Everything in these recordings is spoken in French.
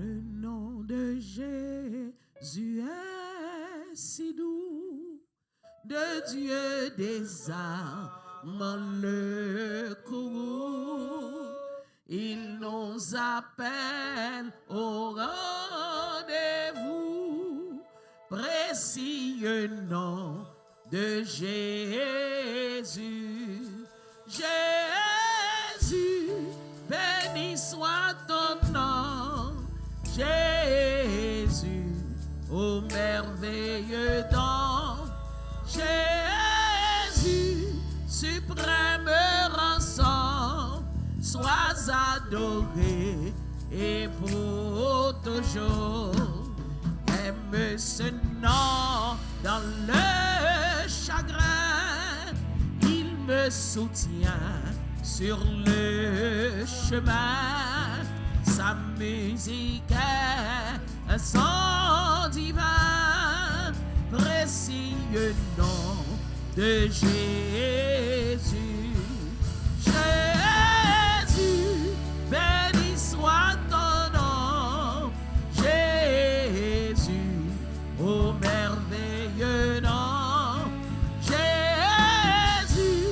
Le nom de Jésus est si doux, de Dieu des âmes le courroux. Il nous appelle au rendez-vous, précieux nom de Jésus. Jésus, béni soit ton nom. Jésus, ô merveilleux don. Jésus, suprême rançon, sois adoré et pour toujours. Aime ce nom dans le chagrin, il me soutient sur le chemin. Sa musique est un son divin, précieux nom de Jésus. Jésus, béni soit ton nom. Jésus, ô merveilleux nom. Jésus,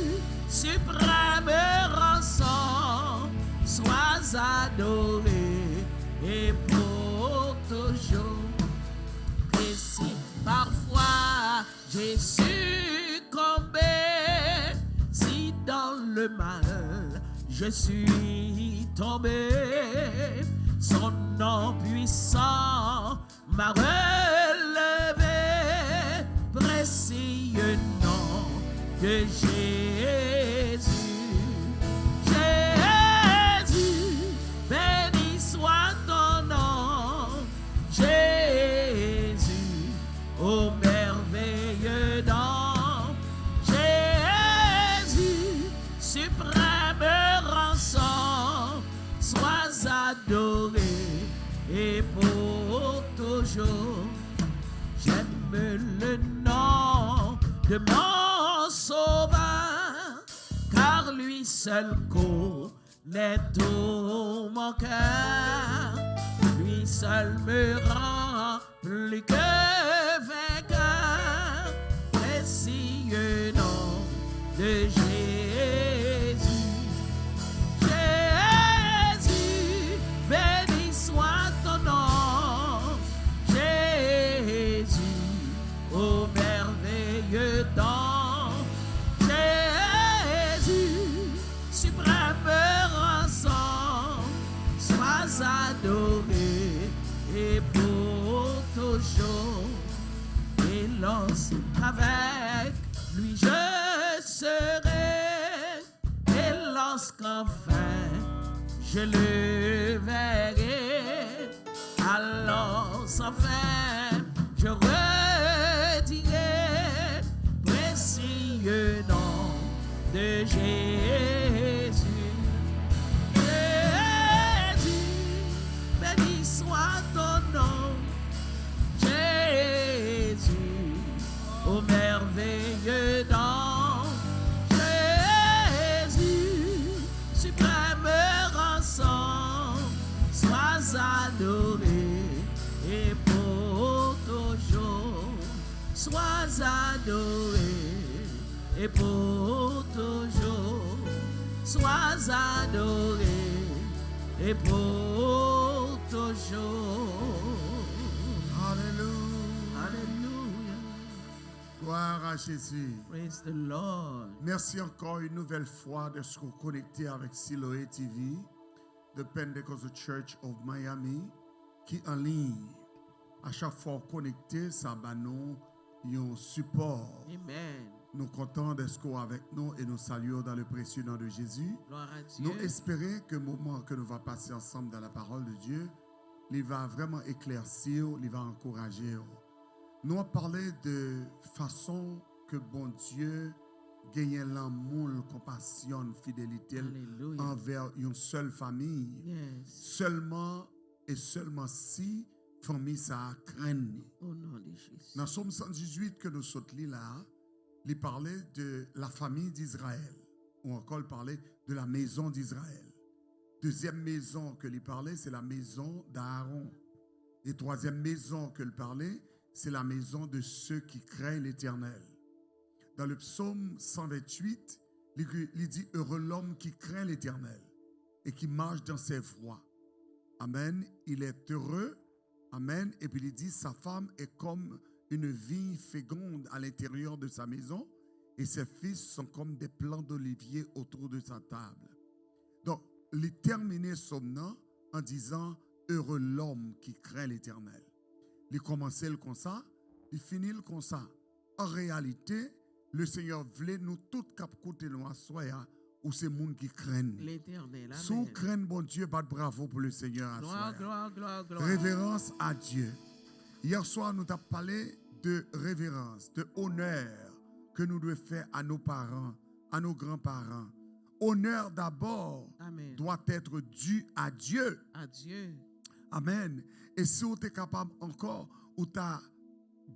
suprême rançon, sois adoré et pour toujours. Et si parfois j'ai succombé, si dans le mal je suis tombé, son nom puissant m'a relevé, précieux nom de Jésus. Jésus, béni soit ton nom. Jésus, ô merveilleux nom. Jésus, suprême rançon, sois adoré et pour toujours. J'aime le nom de mon sauveur, car lui seul connaît tout mon cœur. Lui seul me rend plus que vainqueur, précieux nom de Jésus. Jésus, béni soit ton nom. Jésus, ô merveilleux don. Jésus, suprême rançon, sois adoré et pour toujours. Et lorsqu'avec lui je serai, et lorsqu'enfin je le verrai, alors sans fin je redirai, précieux nom de Jésus. Jésus, béni soit ton nom. Jésus, ô merveilleux nom. Jésus, suprême rançon, sois adoré et pour toujours. Sois adoré et pour toujours. Sois adoré et pour toujours. Alléluia. Alléluia. Gloire à Jésus. Praise the Lord. Merci encore une nouvelle fois de se connecter avec Siloé TV, de Pentecostal Church of Miami, qui en ligne. À chaque fois connecté, ça va nous un support. Amen. Nous comptons d'être avec nous et nous saluons dans le précieux nom de Jésus. Gloire à Dieu. Nous espérons que le moment que nous allons passer ensemble dans la parole de Dieu, il va vraiment éclaircir, il va encourager. Nous allons parler de façon que bon Dieu gagne l'amour, la compassion, la fidélité Alléluia. envers une seule famille. Yes. Seulement et seulement si famille ça craigne. Au nom de Jésus. Dans Somme 118 que nous sommes là, il parlait de la famille d'Israël, ou encore il parlait de la maison d'Israël. Deuxième maison que lui parlait, c'est la maison d'Aaron. Et troisième maison que lui parlait, c'est la maison de ceux qui craignent l'Éternel. Dans le psaume 128, il dit « Heureux l'homme qui craint l'Éternel et qui marche dans ses voies. » Amen. Il est heureux. Amen. Et puis il dit « Sa femme est comme une vigne féconde à l'intérieur de sa maison et ses fils sont comme des plants d'olivier autour de sa table. » Donc, il terminait son nom en disant « Heureux l'homme qui craint l'Éternel. » Il commençait comme ça, il finit comme ça. En réalité, le Seigneur voulait nous tous cap côté nous assoya ou c'est monde qui craignent. L'Éternel. Si vous craignez bon Dieu, pas de bravo pour le Seigneur. Gloire, gloire, gloire, gloire. Révérence à Dieu. Hier soir, nous avons parlé de révérence, de honneur que nous devons faire à nos parents, à nos grands-parents. Honneur d'abord doit être dû à Dieu. À Dieu. Amen. Et si vous êtes capable encore, ou t'as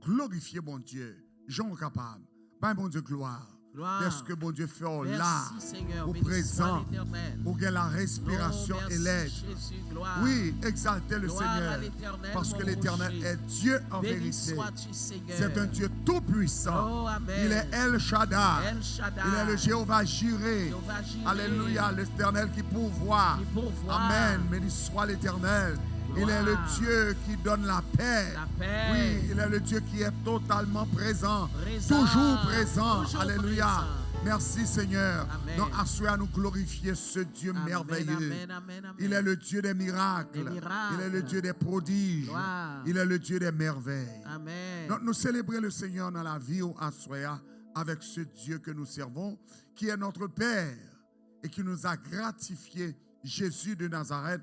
glorifié bon Dieu, Jean capable, ben bon Dieu gloire. Est-ce que bon Dieu fait là, au présent, où il y a la respiration et l'aide. Oui, exaltez le Seigneur, parce que l'Éternel est Dieu en vérité. C'est un Dieu tout-puissant. Il est El Shaddai. Il est le Jéhovah Jireh. Alléluia, l'Éternel qui pourvoit. Amen. Béni soit l'Éternel. Il est le Dieu qui donne la paix. Oui, il est le Dieu qui est totalement présent. Toujours présent. Alléluia. Présent. Merci Seigneur. Amen. Donc, à nous glorifier ce Dieu merveilleux. Amen. Il est le Dieu des miracles. Il est le Dieu des prodiges. Gloire. Il est le Dieu des merveilles. Amen. Donc, nous célébrons le Seigneur dans la vie à Soya avec ce Dieu que nous servons, qui est notre Père et qui nous a gratifié Jésus de Nazareth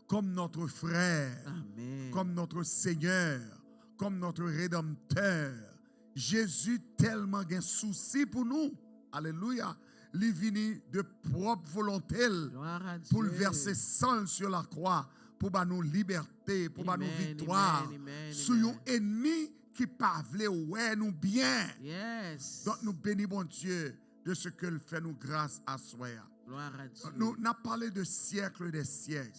comme notre frère, amen, comme notre Seigneur, comme notre Rédempteur. Jésus tellement un souci pour nous. Alléluia. Il est venu de propre volonté pour le verser seul sur la croix, pour nous liberté, pour nous victoire. Sur un ennemi qui parle ouais nous bien. Yes. Donc nous bénissons bon Dieu de ce qu'il fait nous grâce à soi. Nous avons parlé de siècle des siècles.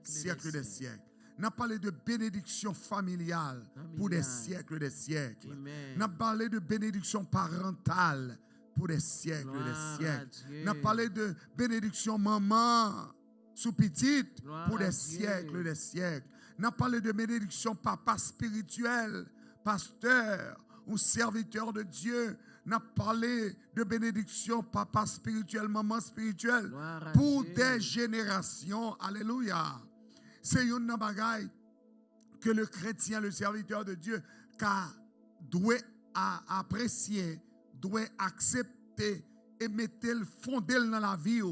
Siècle des siècles. Nous avons parlé de bénédiction familiale pour des siècles des siècles. Nous avons parlé de bénédiction parentale pour des siècles des siècles. Nous avons parlé de bénédiction maman sous petite pour des siècles des siècles. Nous avons parlé de bénédiction papa spirituel, pasteur ou serviteur de Dieu. Nous avons parlé de bénédiction, papa spirituel, maman spirituelle, pour des générations. Alléluia. C'est une bagaille que le chrétien, le serviteur de Dieu, doit apprécier, doit accepter et mettre le fondé dans la vie.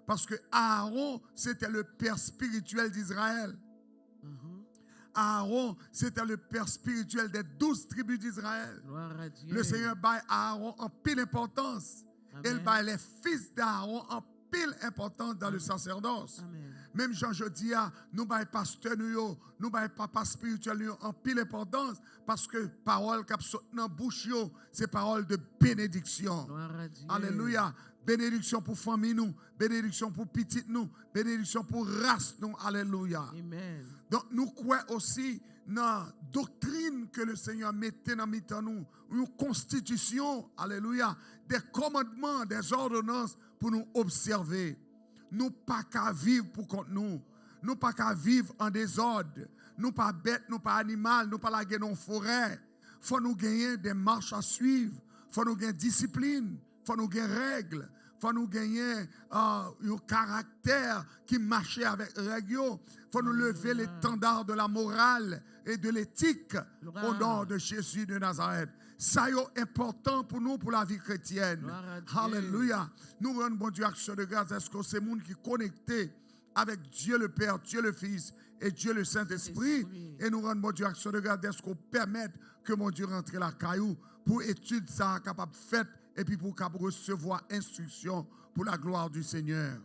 Parce que Aaron, c'était le père spirituel d'Israël. Aaron, c'était le père spirituel des 12 tribus d'Israël. Le Seigneur baille Aaron en pile importance. Il baille les fils d'Aaron en pile importance dans le sacerdoce. Amen. Même Jean dis, nous baille pasteur, nous baille papa spirituel en pile importance parce que parole qui saute dans bouche, c'est parole de bénédiction. Alléluia. Bénédiction pour famille nous, bénédiction pour petite nous, bénédiction pour race nous. Alléluia. Amen. Donc nous croyons aussi dans la doctrine que le Seigneur mettait dans nous, une constitution, alléluia, des commandements, des ordonnances pour nous observer. Nous pas qu'à vivre pour contre nous. Nous pas qu'à vivre en désordre. Nous pas bêtes, nous pas animal, nous pas laguer dans la forêt. Faut nous gagner des marches à suivre. Faut nous gagner discipline. Faut nous gagner règles. Faut nous gagner un caractère qui marche avec règles. Faut nous lever l'étendard de la morale et de l'éthique au nom de Jésus de Nazareth. Ça est important pour nous, pour la vie chrétienne. Alléluia. Nous rendons bon Dieu action de grâce. Est-ce que c'est le monde qui est connecté avec Dieu le Père, Dieu le Fils et Dieu le Saint-Esprit? Et nous rendons bon Dieu action de grâce. Est-ce qu'on permet que mon Dieu rentre la caillou pour étude ça capable de faire et puis pour recevoir instruction pour la gloire du Seigneur.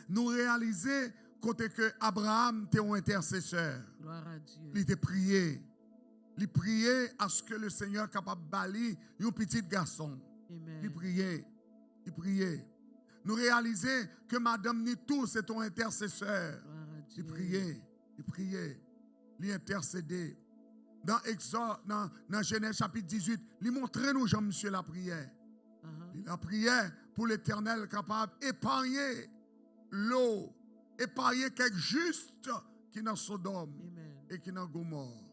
Nous réaliser côté que Abraham était un intercesseur. Gloire à Dieu. Il était prié. Il priait à ce que le Seigneur capable de bâlir un petit garçon. Amen. Il priait. Il priait. nous réaliser que Madame Nitou, c'est ton intercesseur. Gloire à Il Dieu. priait, il intercédait. Dans Exode, dans Genèse chapitre 18, il montrait nous Jean-Monsieur la prière. Uh-huh. Il a prié pour l'Éternel capable d'épargner l'eau, épargner quelques justes qui dans Sodome Amen. et qui dans Gomorre.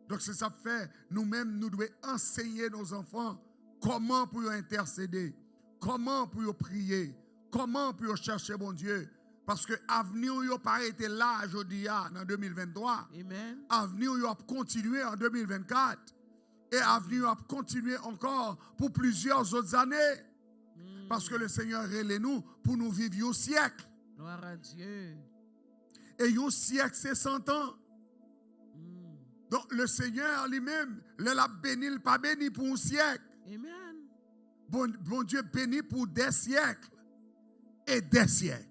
Donc c'est ça fait, nous-mêmes, nous devons enseigner nos enfants comment pour intercéder, comment pour prier, comment pour chercher bon Dieu. Parce que l'avenir n'a pas été là aujourd'hui, en 2023. Amen. L'avenir va continuer en 2024. Et l'avenir va continuer encore pour plusieurs autres années. Parce que le Seigneur relève nous pour nous vivre un siècle. Gloire à Dieu. Et un siècle, c'est 100 ans. Donc le Seigneur lui-même, il a béni, il pas béni pour un siècle. Amen. Bon Dieu béni pour des siècles et des siècles.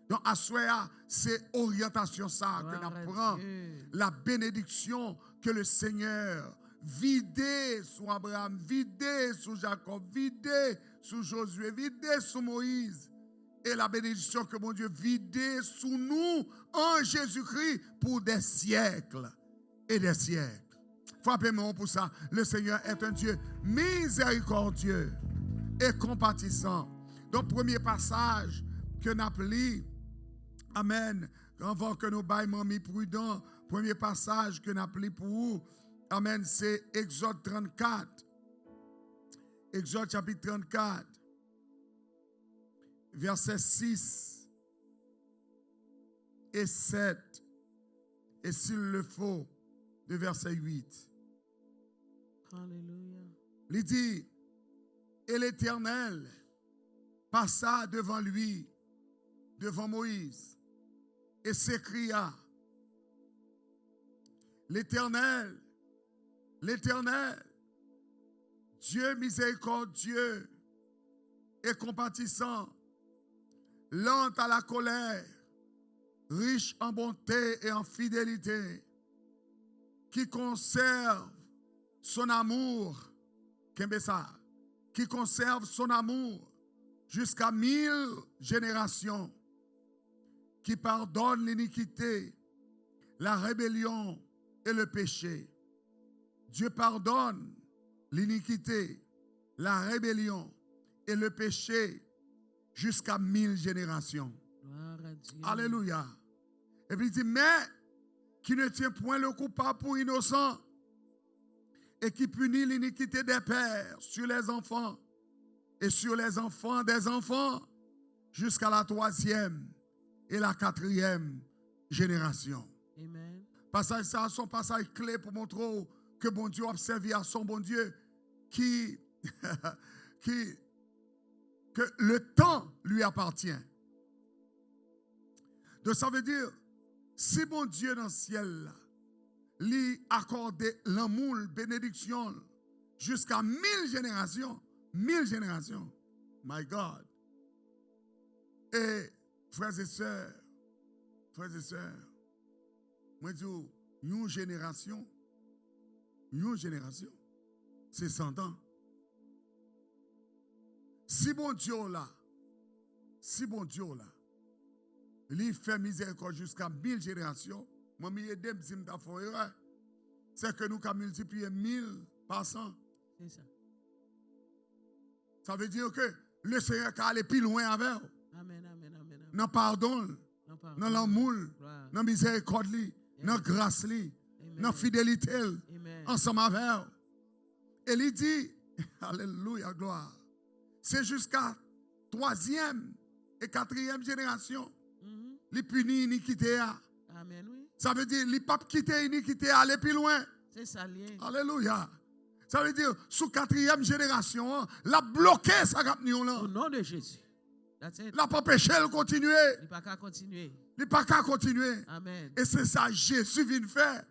Donc à soi, c'est orientation ça que Gloire à nous prenons. Dieu. La bénédiction que le Seigneur vidé sur Abraham, vidé sur Jacob, vidé sur Josué, vidé sur Moïse. Et la bénédiction que mon Dieu vidé sous nous en Jésus-Christ pour des siècles et des siècles. Frappez-moi pour ça. Le Seigneur est un Dieu miséricordieux et compatissant. Donc, premier passage que nous appelons, amen, avant que nous baillons mis prudent, premier passage que nous appelons pour vous, amen, c'est Exode 34. Exode chapitre 34, versets 6 et 7, et s'il le faut, de verset 8. Alléluia. Il dit, et l'Éternel passa devant lui, devant Moïse, et s'écria, l'Éternel, Dieu miséricordieux et compatissant, lent à la colère, riche en bonté et en fidélité, qui conserve son amour, qui conserve son amour jusqu'à 1000 générations, qui pardonne l'iniquité, la rébellion et le péché. Dieu pardonne l'iniquité, la rébellion et le péché jusqu'à 1000 générations. Gloire à Dieu. Alléluia. Et puis il dit, mais qui ne tient point le coupable pour innocent et qui punit l'iniquité des pères sur les enfants et sur les enfants des enfants jusqu'à la 3e et la 4e génération. Amen. Passage ça, son passage clé pour montrer que bon Dieu observe à son bon Dieu que le temps lui appartient. Donc ça veut dire, si bon Dieu dans le ciel lui accorde l'amour, bénédiction jusqu'à 1000 générations, my God. Et frères et sœurs, moi je dis, une génération, c'est 100 ans. Si bon Dieu là, il fait miséricorde jusqu'à 1000 générations, moi je dis, c'est que nous avons multiplié 1000 par 100. C'est ça. Ça veut dire que le Seigneur peut aller plus loin avec vous. Amen, amen, amen. Amen. Dans pardon, Non, pardon. dans l'amour, Gloire. dans miséricorde, dans grâce, Amen. dans fidélité, Amen. ensemble avec vous. Et il dit, alléluia, gloire, c'est jusqu'à 3e et 4e génération, Mhm. il punit l'iniquité. Amen, oui. Ça veut dire, il ne peut pas quitter l'iniquité, aller plus loin. C'est ça lien. Alléluia. Ça veut dire, sous 4e génération, la bloqué ça là. Au nom de Jésus. That's it. La pas péché, elle continue. Il n'y a pas qu'à continuer. Il n'y a pas qu'à continuer. Amen. Et c'est ça Jésus vient faire.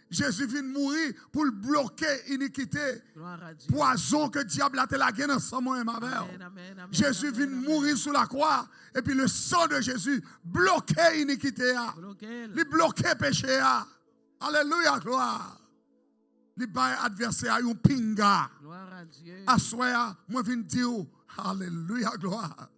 Jésus vient mourir pour bloquer l'iniquité. Gloire à Dieu. Poison que le diable a lagué dans son moi et ma mère. Amen, amen, amen. Jésus vient mourir sous la croix. Et puis le sang de Jésus bloquait l'iniquité. Bloquez. Il bloquait le péché. Alléluia, gloire. Il bat adversaire un pinga. Gloire à Dieu. Assoya, moi viens dire, alléluia, gloire.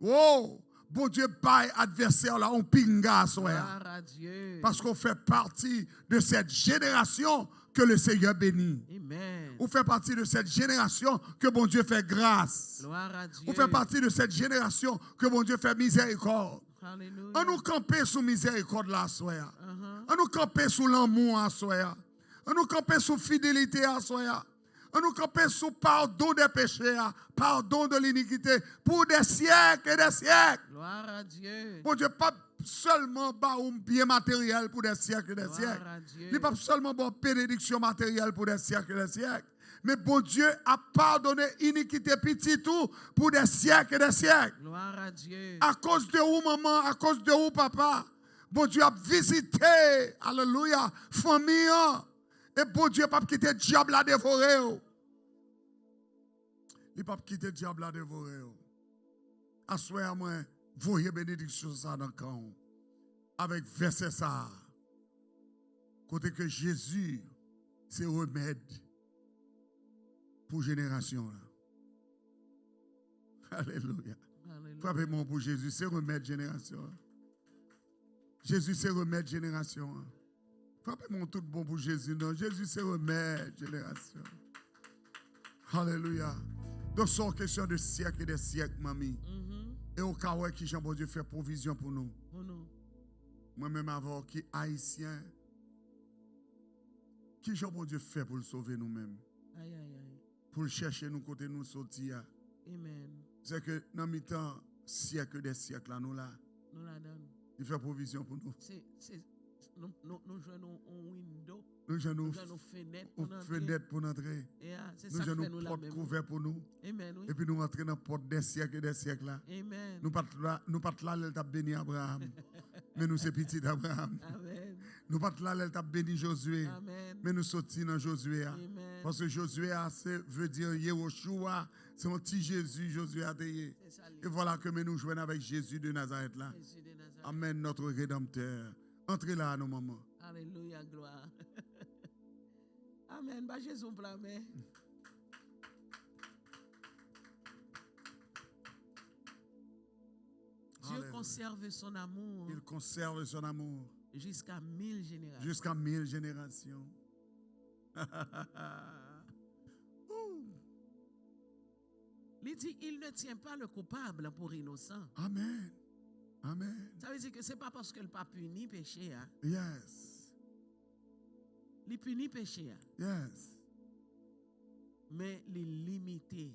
Oh, bon Dieu, bail adversaire là, on pinga, soya. Gloire à Dieu. Parce qu'on fait partie de cette génération que le Seigneur bénit. Amen. On fait partie de cette génération que bon Dieu fait grâce. Gloire à Dieu. On fait partie de cette génération que bon Dieu fait miséricorde. Alléluia. On nous camper sous miséricorde là, soya. Uh-huh. On nous camper sous l'amour, soya. On nous camper sous fidélité, soya. On nous camper sous pardon des péchés, pardon de l'iniquité pour des siècles et des siècles. Gloire à Dieu. Bon Dieu, pas seulement un bien matériel pour des siècles et des Gloire siècles. à Dieu. Il n'est pas seulement une bénédiction matérielle pour des siècles et des siècles. Mais bon Dieu a pardonné iniquité petit tout pour des siècles et des siècles. Gloire à Dieu. À cause de vous, maman, à cause de vous, papa. Bon Dieu a visité, alléluia, famille. Et bon Dieu n'a pas quitté le diable à dévorer. Il n'a pas quitté le diable à dévorer. Assoyez moi, voyez bénédiction ça dans le camp. Avec verset ça. Côté que Jésus, c'est remède pour génération. Alléluia. Alléluia. Frappez-moi pour Jésus, c'est remède génération. Jésus, c'est remède génération. Frappez-moi tout bon pour Jésus. Non, Jésus, c'est remède génération. Alléluia. Donc, c'est une question de siècles et des siècles, mamie. Et au cas où qui Jean Dieu fait provision pour nous. Pour nous. Moi-même, avant qui haïtien, qui Jean Dieu fait pour le sauver nous-mêmes. Aïe, aïe, aïe. Pour le chercher nous côté nous sortir. Amen. C'est que dans le temps, siècle des siècles, là, nous là, Nous la donne. il fait provision pour nous. Nous jouons un window. Nous jouons Nous jouons fenêtre pour une entrer. fenêtre pour entrer. C'est Nous ça que fait jouons nous une la porte même. couverte pour nous. Amen, oui. Et puis nous rentrons dans la porte des siècles et des siècles là. Amen. Nous ne pas là, elle t'a béni Abraham. Mais nous, c'est petit d'Abraham. Amen. Nous pas là, elle t'a béni Josué. Amen. Mais nous sortis dans Josué. Amen. Parce que Josué veut dire Yehoshua. C'est un petit Jésus, Josué a été. C'est ça, Et voilà que nous jouons avec Jésus de Nazareth là. Jésus de Nazareth. Amen, notre Rédempteur. Entrez là à nos moments. Alléluia, gloire. Amen. Bah, Jésus blâmé. Dieu Alléluia. conserve son amour Il conserve son amour jusqu'à 1000 générations. jusqu'à 1000 générations. Ouh. Il dit, il ne tient pas le coupable pour innocent. Amen. Amen. Ça veut dire que ce n'est pas parce que le pas puni péché. Hein. Yes. Il punit péché. Hein. Yes. Mais il limité.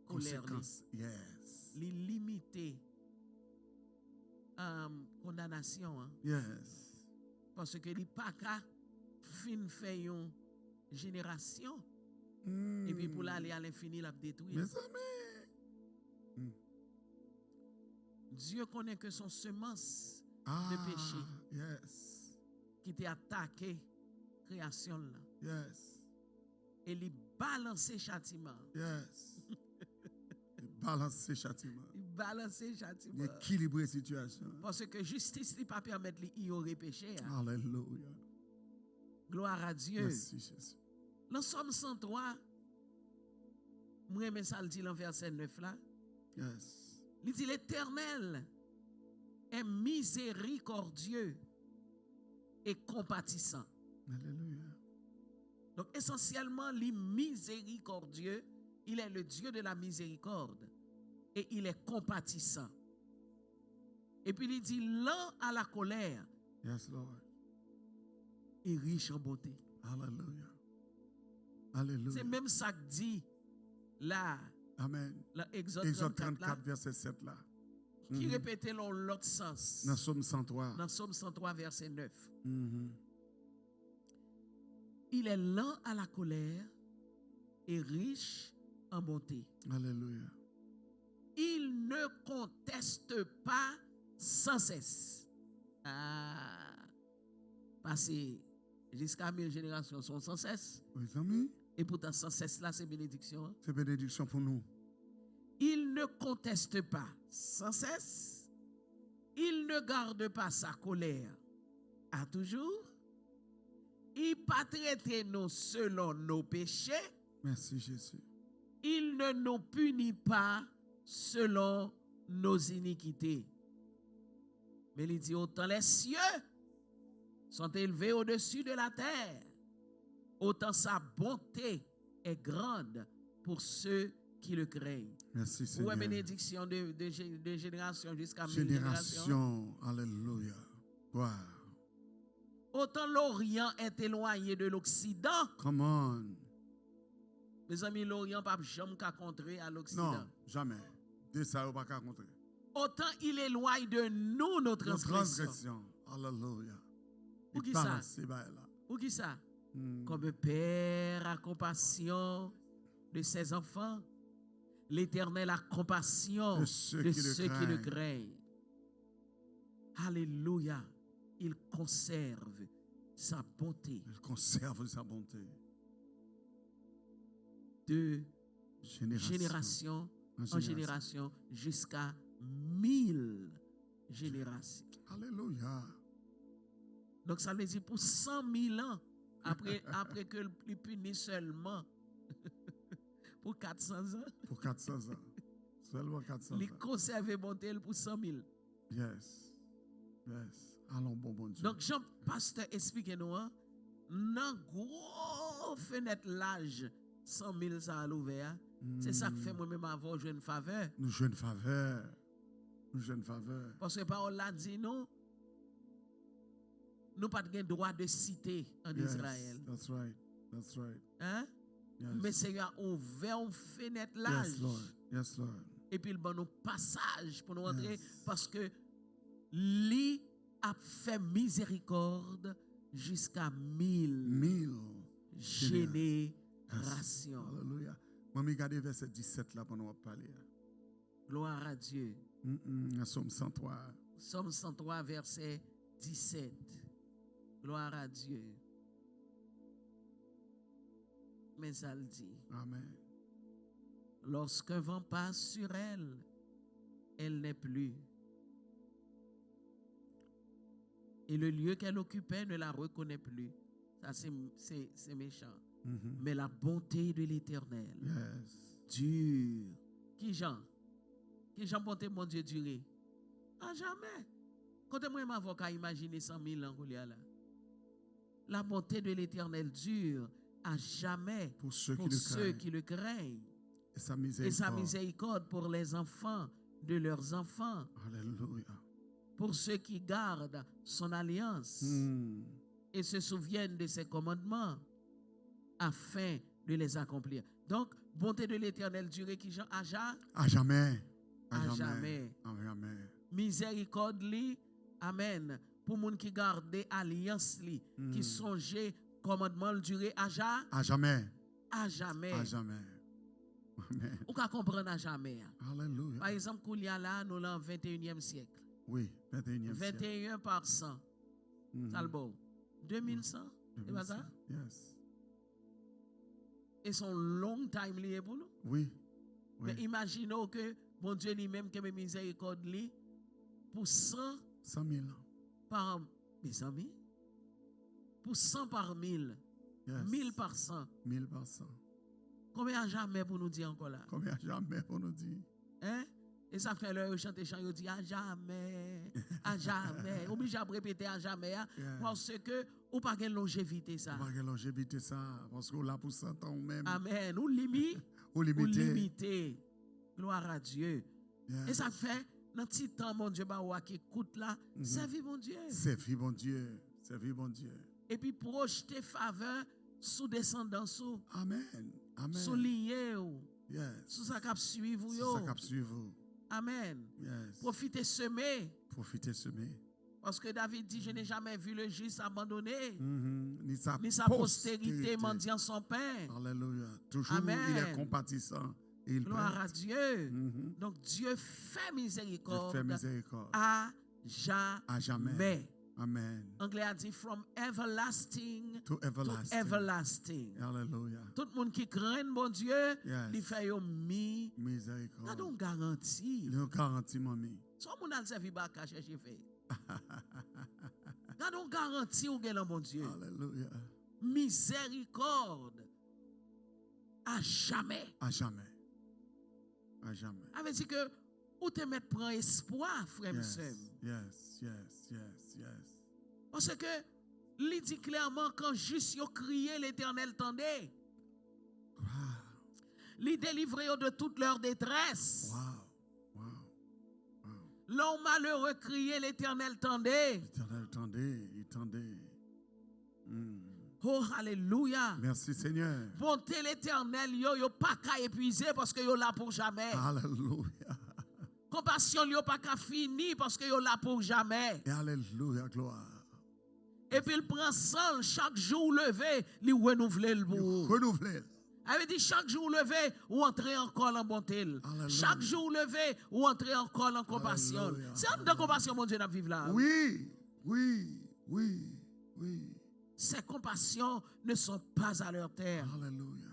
Conséquence. Yes. Il limité. Condamnation. Hein. Yes. Parce que il pas qu'à fin fait une génération. Et puis pour aller à l'infini, il a détruit. Mes amis. Dieu connaît que son semence de péché Yes. qui t'a attaqué création là. Yes. Et il balance châtiment. Yes. Il balance ses châtiments. Il balance châtiment. Il équilibre la situation. Parce que justice ne pas permettre d'ignorer péché. Hein. Alléluia. Gloire à Dieu. Merci Jésus. Dans Somme 103, moi j'aime ça le dit dans verset 9 là. Yes. Il dit l'Éternel est miséricordieux et compatissant. Alléluia. Donc essentiellement, il est miséricordieux, il est le Dieu de la miséricorde et il est compatissant. Et puis il dit lent à la colère Yes, Lord. et riche en bonté. Alléluia. Alléluia. C'est même ça que dit là, Amen. Exode Exode 34, 34, verset 7 là. qui répétait dans l'autre sens. Dans Somme 103. Dans Somme 103, verset 9. Mhm. Il est lent à la colère et riche en bonté. Alléluia. Il ne conteste pas sans cesse. Ah, passer jusqu'à 1000 générations sont sans cesse. Mes amis, Et pourtant, sans cesse là, c'est bénédiction. c'est bénédiction pour nous. Il ne conteste pas sans cesse. Il ne garde pas sa colère à toujours. Il ne pas traiter nous selon nos péchés. Merci Jésus. Il ne nous punit pas selon nos iniquités. Mais il dit, autant les cieux sont élevés au-dessus de la terre, autant sa bonté est grande pour ceux qui le craignent. Merci Ou Seigneur. bénédiction de génération jusqu'à 1000 générations. Génération. Alléluia. Gloire. Autant l'Orient est éloigné de l'Occident. Come on. Mes amis, l'Orient pas jamais qu'à contrer à l'Occident. Non, jamais. De ça, on ne va pas rencontrer. Autant il éloigne de nous nos Nos transgressions. transgressions. Alléluia. Pour qui Il ça? parle, c'est là. Pour qui ça? Hmm. Comme un père a compassion de ses enfants, l'Éternel a compassion De ceux de qui le ceux qui le craignent. craignent. Alléluia. Il conserve sa bonté Il conserve sa bonté. de Génération. génération en en génération jusqu'à 1000 générations. Alléluia. Donc ça veut dire pour 100 000 ans, après que le punit seulement pour 400 ans, Pour 400 ans. Seulement 400 ans. il conserve bonté pour 100 000. Yes. Yes. Allons, bon Dieu. Donc Jean Pasteur explique-nous, hein, dans gros fenêtre l'âge 100 000 ça a l'ouvert. C'est ça que fait moi-même avoir une faveur. Nous jouons une faveur. Nous jouons une faveur. Parce que parole là dit nous pas de droit de cité en Yes. Israël. That's right. That's right. Hein? Yes. Mais Seigneur a ouvert une fenêtre l'âge. Yes, Lord. Yes, Lord. Et puis il donne nous passage pour nous entrer Yes. parce que lui a fait miséricorde jusqu'à 1000 1000 générations. Alléluia. Moi, regardez verset 17 là pour nous parler. Gloire à Dieu. Somme 103. Somme 103, verset 17. Gloire à Dieu. Mais ça le dit. Amen. Lorsqu'un vent passe sur elle, elle n'est plus. Et le lieu qu'elle occupait ne la reconnaît plus. Ça, c'est méchant. Mais la bonté de l'Éternel Yes. dure. Qui Jean? Qui Jean bonté mon Dieu durer? À jamais. Quand moi m'avocat imaginer 100 000 ans qu'on y a là. La bonté de l'Éternel dure à jamais Pour ceux pour qui le ceux craignent. qui le craignent. Et sa Et miséricorde. sa miséricorde pour les enfants de leurs enfants. Alléluia. Pour ceux qui gardent son alliance et se souviennent de ses commandements afin de les accomplir. Donc, bonté de l'Éternel durée qui Jean À jamais. À jamais. À jamais. miséricorde li, amen, pour moun qui garde alliance li, qui songe commandement le durer À jamais. à jamais. À jamais. Amen. Ou ka comprendre à jamais. Alléluia. Par exemple, qu'on y a là, nous dans le 21e siècle. Oui, 21e siècle. 21 par 100. Ça le beau. 2100. C'est pas ça? Yes. Et son long time lié pour nous. Oui. Mais Oui. imaginons que bon Dieu lui-même que mes miséricordes li pour 100 100 000. par mes amis. Pour 100 par 1000. Yes. 1000 par 100. 1000 par 100. Combien à jamais pour nous dire encore là? Combien jamais on nous dit? Hein? Et ça fait l'heure chanter chant, il dit à jamais, à jamais. Obligé à répéter à jamais, hein, Yeah. parce que ou pas de longévité ça. On va longévité ça, parce qu'on l'a pour 100 ans même. Amen. Ou limite, Ou ou limité. limité. Gloire à Dieu. Yes. Et ça fait, dans petit temps, mon Dieu, bah, qui écoute là, servi mon Dieu. Servi bon Dieu. Servi bon Dieu. Et puis projeter faveur sous descendant, sous Amen. Amen. lié, Yes. sous ça cap suivre, C'est yo. ça qu'a suivi. Amen. Yes. Profitez semer. Profitez semer. Parce que David dit, je n'ai jamais vu le juste abandonné, Ni sa ni sa postérité mendiant son pain. Alléluia. Toujours Amen. il est compatissant. Et il Gloire prête. à Dieu. Mhm. Donc Dieu fait Il miséricorde fait miséricorde. à À jamais. jamais. Amen. Anglais a dit from everlasting To to everlasting. everlasting. Alléluia. Tout le monde qui craint bon Dieu, Yes. il fait yo mi. Miséricorde. N'a donc garantie. Il nous garantit, mamie. Son moun al servi baka chercher fait. N'a donc garantie ou gen bon Dieu. Alléluia. Miséricorde à jamais. À jamais. À À jamais. Ça veut dire que ou te mettre prend espoir, frère et sœur. Yes. Parce que, il dit clairement, quand juste yo crié, l'Éternel tendait. Wow. Il délivrait de toute leur détresse. Wow. L'homme malheureux criait, l'Éternel tendait. L'Éternel tendait. Oh, alléluia. Merci Seigneur. Bonté l'Éternel, yo pas qu'à épuiser parce que yo là pour jamais. Alléluia. Compassion, yo pas qu'à finir parce que yo là pour jamais. Et alléluia, gloire. Et puis il prend sang chaque jour levé, il renouvelle le pour. Renouveler. Elle dit chaque jour levé, ou entrer encore en bonté. Alléluia. Chaque jour levé, ou entrer encore en compassion. Alléluia. C'est un de compassion, mon Dieu, nous vivons là. Oui. Ces compassions ne sont pas à leur terre. Alléluia.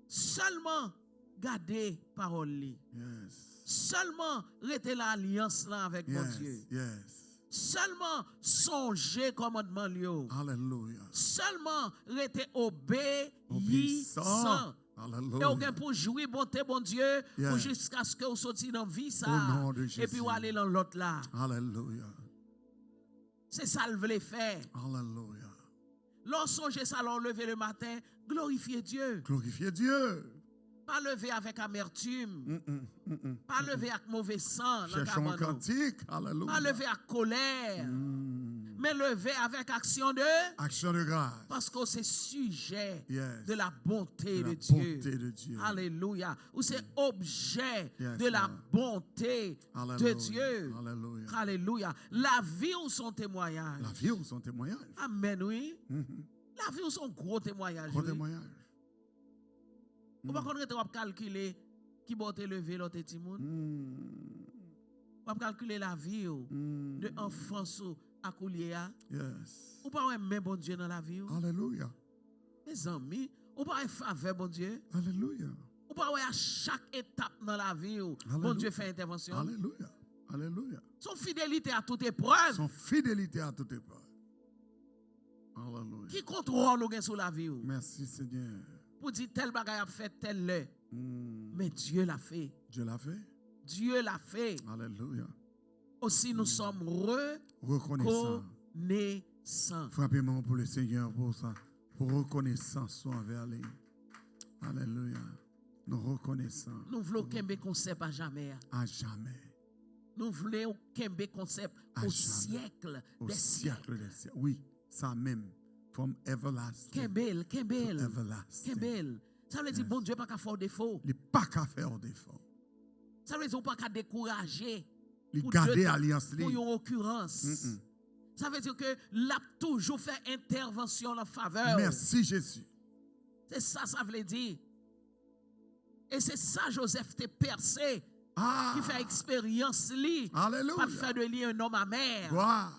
Seulement garder parole. Yes. Seulement rester l'alliance là avec mon Dieu. Yes. Seulement songer commandement lui. Alléluia. Seulement rester obéissant. Obéissant. Et Alléluia. on pour jouer bonté bon Dieu Yeah. pour jusqu'à ce que vous sortiez dans la vie ça. Au nom de Et puis Jésus. vous allez dans l'autre là. Alléluia. C'est ça le voulait faire. Alléluia. Lorsque songe ça, l'on lever le matin, glorifier Dieu. Glorifiez Dieu. Pas lever avec amertume. Pas lever avec mauvais sang. Cherchons un cantique. Alléluia. Pas lever avec colère. Mais lever avec action de. Action de grâce. Parce que c'est sujet Yes. de la bonté De la de Dieu. bonté de Dieu. Alléluia. Ou c'est objet Yes, de la Lord. bonté de Alléluia. Dieu. Alléluia. Alléluia. La vie ou son témoignage. La vie ou son témoignage. Amen, oui. La vie ou son gros témoignage. Gros oui. témoignage. Ou pas qu'on va calculer qui va te lever l'autre petit monde. On va calculer la vie ou de enfance ou à coulier. Yes. Ou pas même bon Dieu dans la vie. ou. Alléluia. Mes amis, ou pas faveur bon Dieu. Alléluia. Ou pas à chaque étape dans la vie ou bon Alléluia. Dieu fait intervention. Alléluia. Alléluia. Son fidélité à toute épreuve. Son fidélité à toute épreuve. Alléluia. Qui contrôle ou gain sur la vie ou. Merci Seigneur. Pour dire tel bagage a fait tel le. Mais Dieu l'a fait. Dieu l'a fait. Dieu l'a fait. Alléluia. Aussi nous sommes Reconnaissant. reconnaissants. Frappez-moi pour le Seigneur pour ça. Pour reconnaissance envers lui. Alléluia. Nous reconnaissons. Nous voulons qu'un concept à jamais. À jamais. Nous voulons qu'un concept À au jamais. siècle Au des siècles. siècle des siècles. Oui, ça même. From everlasting. Kembel. to everlasting. Kembel. Ça veut dire bon Dieu pas qu'à faire défaut. Il n'est pas qu'à faire défaut. Ça veut dire pas qu'à décourager. Il Pour garder Dieu, alliance. pour une occurrence. Ça veut dire que l'a toujours fait intervention en faveur. Merci Jésus. C'est ça, ça veut dire. Et c'est ça, Joseph t'est percé, Ah. qui fait expérience, lui. Alléluia. Pas de faire de lui un homme amer. Gloire.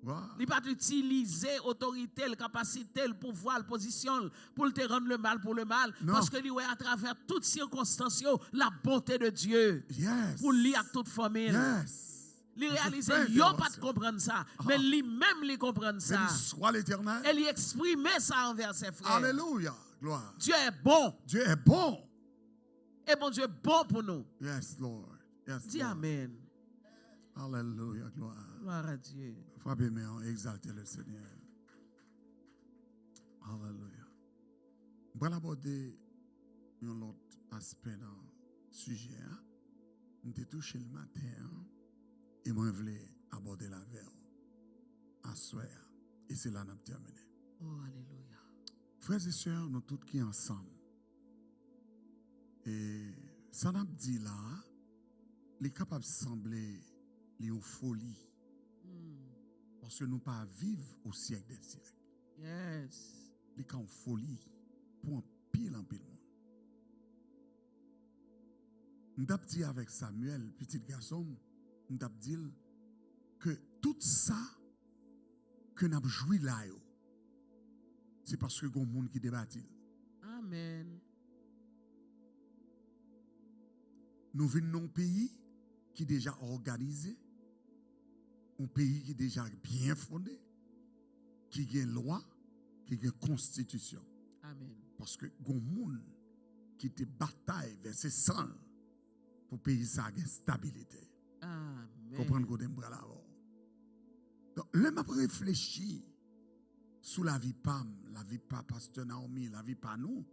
Gloire. Il pas d'utiliser autorité, la capacité, le pouvoir, la position pour te rendre le mal pour le mal. Non. Parce que lui, ouais, à travers toutes circonstances, la bonté de Dieu. Yes. Pour lui, à toute famille. Yes. Il réalise, fait il n'a pas de intervention. comprendre ça. Mais lui-même, il comprend ça. Béni soit l'Éternel. Et il exprime ça envers ses frères. Alléluia. Gloire. Dieu est bon. Dieu est bon. Et bon Dieu est bon pour nous. Yes, Lord. Yes, Dis Lord. Amen. Alléluia. Gloire. Gloire à Dieu. Frappez-moi, exaltez le Seigneur. Alléluia. Je vais aborder un autre aspect dans le sujet. Je t'ai touché le matin et je voulais aborder la veille à soir. Et c'est là que nous terminé. Oh, alléluia. Frères et sœurs, nous tous qui ensemble. Et ça n'a dit là, il est capable de sembler une folie. Parce que nous ne pas vivre au siècle des siècles. Yes. Il est en folie pour un pile monde. Nous avons dit avec Samuel, petit garçon, nous avons dit que tout ça que nous avons joué là, c'est parce que il y a un monde qui débat. Amen. Nous venons d'un pays qui est déjà organisé, un pays qui est déjà bien fondé, qui a une loi, qui a une constitution. Amen. Parce que il y a un monde qui te bataille vers ses sangs pour pays ça ait stabilité. Amen. Comprendre côté m'bra là. Donc, le m'a réfléchi sur la vie Pam, la vie pas pasteur Naomi, la vie pas nous.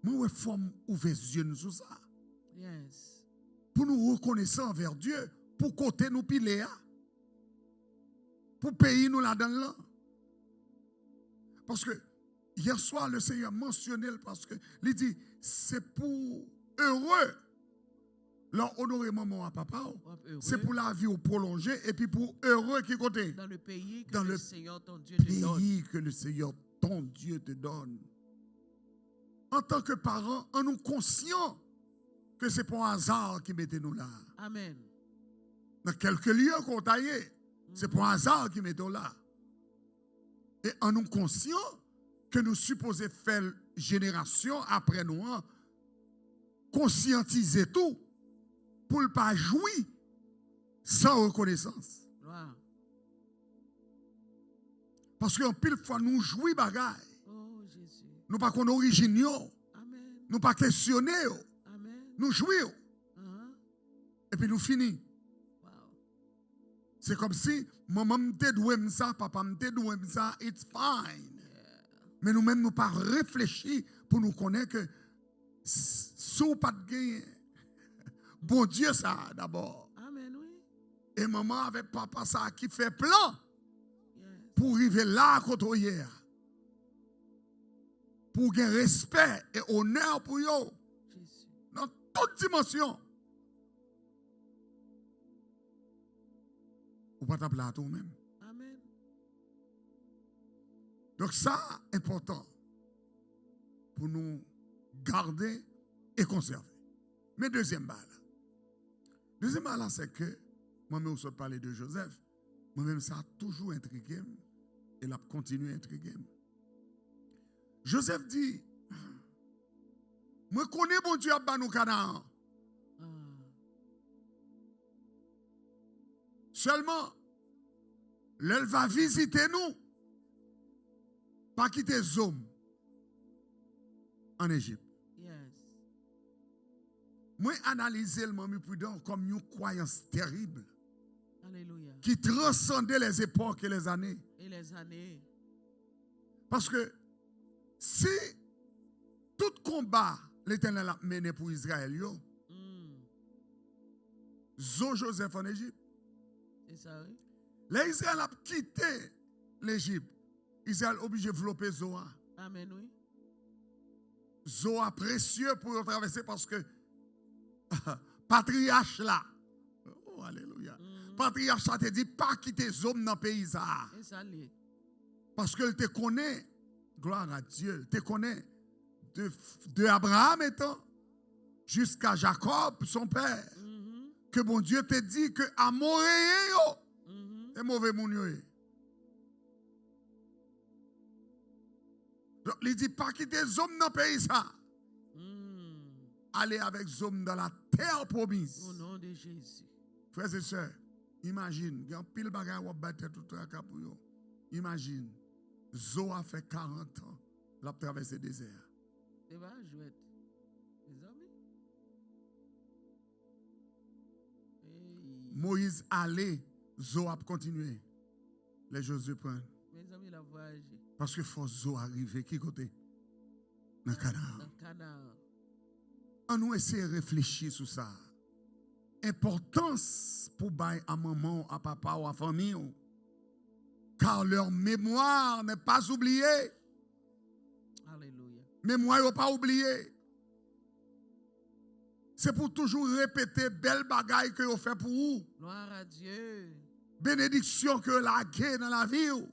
Moi forme ouvert yeux nous sur ça. Yes. Pour nous reconnaître envers Dieu, pour côté nous piler, pour payer nous la donne là. Parce que hier soir, le Seigneur mentionnait parce que il dit c'est pour heureux leur honorer maman à papa. C'est pour la vie au prolonger et puis pour heureux qui côté. Dans le pays que Dans le le Seigneur ton Dieu te donne. Pays que le Seigneur ton Dieu te donne. En tant que parents, en nous conscients que c'est pour un hasard qui mettait nous là. Amen. Dans quelques lieux qu'on taillait, c'est pour un hasard qui mettait nous là. Et en nous conscients que nous supposons faire génération après nous, conscientiser tout pour ne pas jouir sans reconnaissance. Gloire. Parce qu'en pile fois, nous jouons bagaille. Oh Jésus. Nous pas qu'on origine, Amen. nous pas questionner, Amen. nous jouons. Et puis nous finissons. Wow. C'est comme si maman me doué ça, papa me doué ça, it's fine. Mais nous-mêmes, nous pas réfléchi pour nous connaître que sous pas de gain, bon Dieu ça d'abord. Amen, oui. Et maman avec papa ça qui fait plan Yes. pour arriver là quand hier. Pour gagner respect et honneur pour eux Jésus. dans toute dimension. Ou pas t'appeler à toi-même. Amen. Donc ça, important pour nous garder et conserver. Mais deuxième balle. Deuxième balle, c'est que, moi-même, je parler de Joseph, moi-même, ça a toujours intrigué et l'a continué à intriguer. Joseph dit, moi, connais mon Dieu à nous Canaan. Seulement, l'elle va visiter nous, pas quitter les hommes en Égypte. Yes. Moi, analyser le moment prudent comme une croyance terrible Alléluia. qui transcendait les époques et les années. Et les années. Parce que si tout combat l'Éternel a mené pour Israël, Zo Joseph en Égypte. C'est ça, oui. Là, Israël a quitté l'Égypte. Israël est obligé de développer Zoa. Amen, oui. Zoa précieux pour traverser parce que patriarche là. Oh, alléluia. Patriarche là te dit pas quitter Zom dans le pays ça. Et ça l'est. Parce qu'il te connaît, gloire à Dieu, il te connaît de Abraham étant jusqu'à Jacob, son père. Que bon Dieu te dit que Amoréen, c'est mauvais moun yo. Donc, il dit pas quitter Zom dans le pays ça. Aller avec Zom dans la terre promise. Au nom de Jésus. Frères et sœurs, imagine, il y a un pile bagay ou battre tout traka pour yo. Imagine, Zo a fait 40 ans, il a traversé le désert. C'est pas jouet. Mes amis. Moïse allait, Zo a continué. Les Josué prennent. Mes amis, la voyage. Parce que faut Zo arriver, qui côté? Dans Canaan. Dans Canaan. On nous essaie de réfléchir sur ça. Importance pour bailler à maman, à papa ou à famille. Car leur mémoire n'est pas oubliée. Alléluia. Mémoire n'est pas oubliée. C'est pour toujours répéter belle bagaille que vous faites pour vous. Gloire à Dieu. Bénédiction que vous avez dans la vie.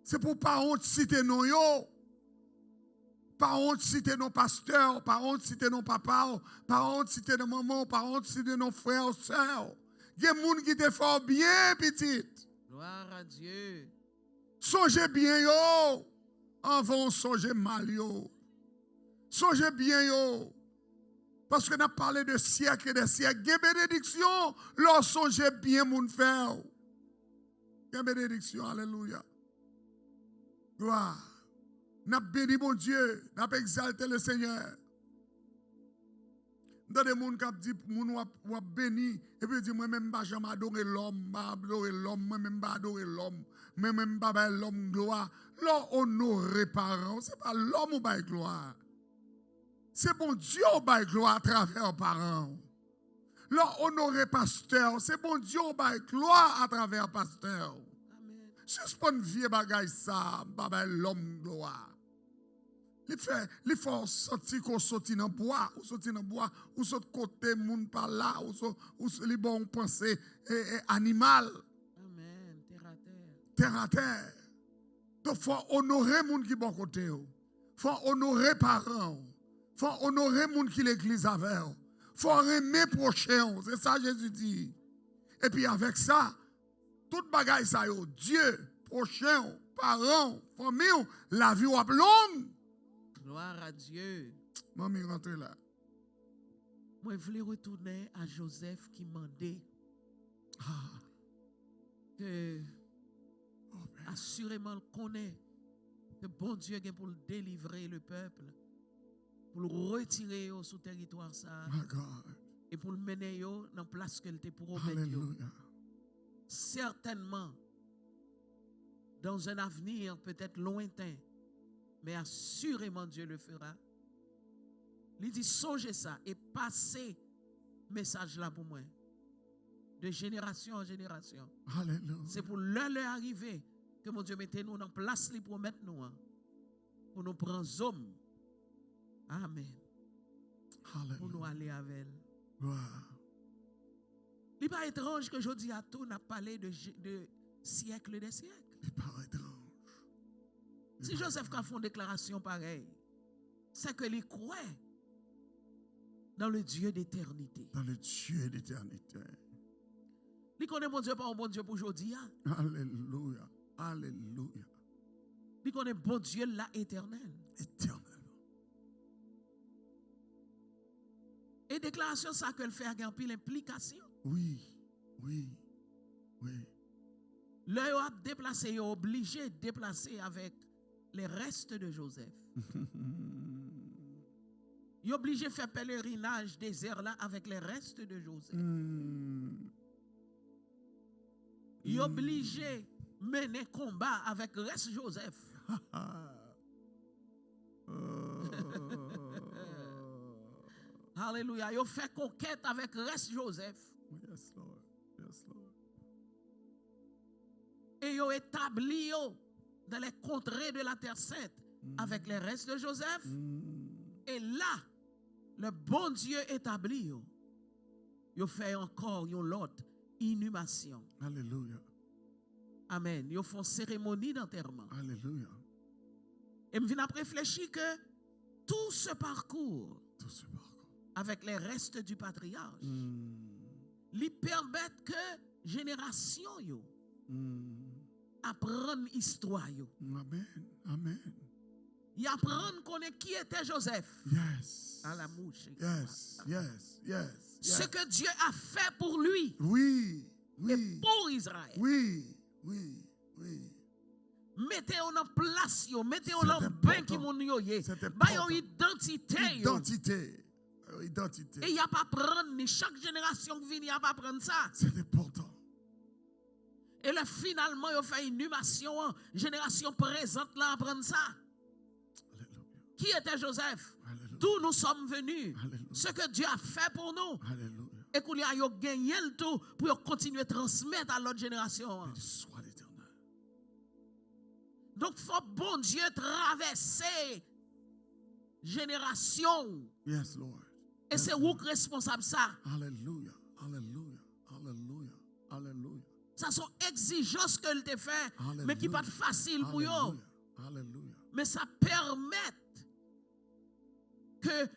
C'est pour pas honte citer nos yo. Pas honte citer nos pasteurs, pas honte citer nos papas, pas honte citer nos mamans, pas honte citer nos frères ou sœurs. Il y a des gens qui te font bien petit. Gloire à Dieu. Songez bien yo. Avant songez mal yo. Songez bien yo. Parce que nous avons parlé de siècles et de siècles. Il y a bénédiction. Leur songez bien mon frère. Il y a bénédiction. Alléluia. Gloire. Nous avons béni mon Dieu. Nous avons exalté le Seigneur. Dans des gens qui disent, moun wap béni, et puis dit, moi-même, pas jamais adorer l'homme, pas adorer l'homme, moi-même, pas adorer l'homme, moi-même, pas l'homme gloire. L'homme honoré parents, c'est pas l'homme ou pas gloire. C'est bon Dieu ou pas gloire à travers parents. L'homme honoré pasteur, c'est bon Dieu ou pas gloire à travers pasteur. Amen. Suspend vieux bagay ça, pas l'homme gloire. Il faut sortir qu'on sorti dans bois, ou sortir dans bois, ou sortir côté moun par là, ou les bon pensée animal. Amen. Terre à terre. Terre à terre. Donc faut honorer moun qui bon côté. Faut honorer parents. Faut honorer moun qui l'église avec. Faut aimer prochain, c'est ça Jésus dit. Et puis avec ça, toute bagaille ça yo, Dieu, prochain, parents, famille, la vie ou longue. Gloire à Dieu. Maman rentre là. Moi, je voulais retourner à Joseph qui mandait que assurément le connaît que bon Dieu est pour délivrer le peuple, pour le retirer sous territoire ça My God. et pour le mener dans la place qu'elle était pour mettre. Hallelujah. Certainement, dans un avenir peut-être lointain, mais assurément Dieu le fera. Il dit, songez ça et passez message là pour moi. De génération en génération. Hallelujah. C'est pour l'heure arriver que mon Dieu mette nous en place pour mettre nous. Pour nous prendre hommes. Amen. Pour nous Hallelujah. aller avec elle. Wow. Il n'est pas étrange que je dis à tout, on a parlé de siècles des siècles. Il paraît étrange. Si Joseph a fait une déclaration pareille, c'est que il croit dans le Dieu d'éternité. Dans le Dieu d'éternité. Il connaît mon Dieu pas un bon Dieu pour aujourd'hui. Alléluia. Alléluia. Il connaît bon Dieu là éternel. Éternel. Et déclaration ça qu'elle fait a pile implication. Oui. Oui. Oui. L'œil a déplacé, il est obligé de déplacer avec les restes de Joseph. Il est obligé de faire pèlerinage désert là avec les restes de Joseph. Il est obligé de mener combat avec le reste de Joseph. Alléluia. Il a fait conquête avec le reste de Joseph. Yes, Lord. Yes, Lord. Et il a établi dans les contrées de la Terre Sainte avec les restes de Joseph. Et là, le bon Dieu établi, il a fait encore une autre inhumation. Alléluia. Amen. Ils font cérémonie d'enterrement. Alléluia. Et je viens de réfléchir que tout ce parcours Tout ce parcours. avec les restes du patriarche, lui permettent que génération apprennent l'histoire. Amen. Amen. Ils apprennent qui était Joseph. Yes. À la mouche. Yes. Yes. Yes. Ce que Dieu a fait pour lui Oui. et Oui. pour Israël. Oui. Oui. Oui. Mettez-on en place, mettez-on C'est en bain qui important. mon yoye. C'est Bayon important. identité. Identité. Identité. Et il n'y a pas prendre, ni chaque génération qui vient, il n'y a pas prendre ça. C'est important. Et là, finalement, il a fait une inhumation, génération présente là, à prendre ça. Alléluia. Qui était Joseph? Alléluia. D'où nous sommes venus. Alléluia. Ce que Dieu a fait pour nous. Alléluia. Et qu'il y a gagné le tout pour continuer à transmettre à l'autre génération. Béni soit l'Éternel. Donc, il faut bon Dieu traverser génération. Yes, Lord. Et c'est vous qui responsable ça. Alléluia. Alléluia. Alléluia. Alléluia. Ça sont exigences qu'elle te fait, Alléluia. mais qui pas facile pour eux. Alléluia. Alléluia. Mais ça permet que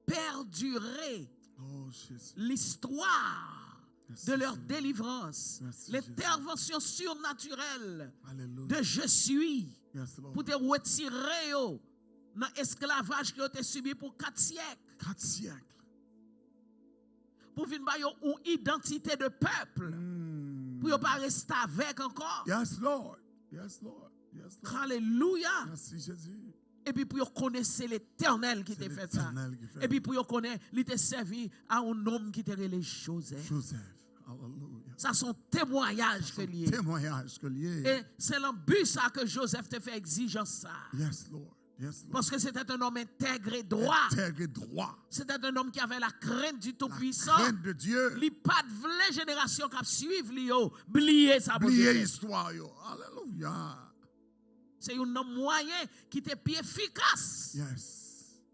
perdurer Oh, Jésus. l'histoire Merci, de leur Seigneur. délivrance, Merci, l'intervention surnaturelle Alléluia. de je suis Yes, Lord. pour te retirer dans l'esclavage que tu as subi pour 4 siècles, 4 siècles. pour venir une identité de peuple, pour ne pas rester avec encore. Yes, Lord. Yes, Lord. Yes, Lord. Alléluia. Merci, Jésus. Et puis pour connaître c'est l'Éternel qui t'a fait ça. Et puis pour connaître, il t'a servi à un homme qui t'a relé Joseph. Joseph. Hallelujah. Ça son témoignage que lié. Témoignage que lié. Et c'est l'embut ça que Joseph te fait exigence ça. Yes, Lord. Yes, Lord. Parce que c'était un homme intègre et droit. Intègre et droit. C'était un homme qui avait la crainte du Tout-Puissant. La crainte de Dieu. Il n'y a pas de vraie génération qui a suivi lui. Oubliez ça. Oubliez l'histoire. Alléluia. C'est un homme moyen qui était plus efficace. Yes.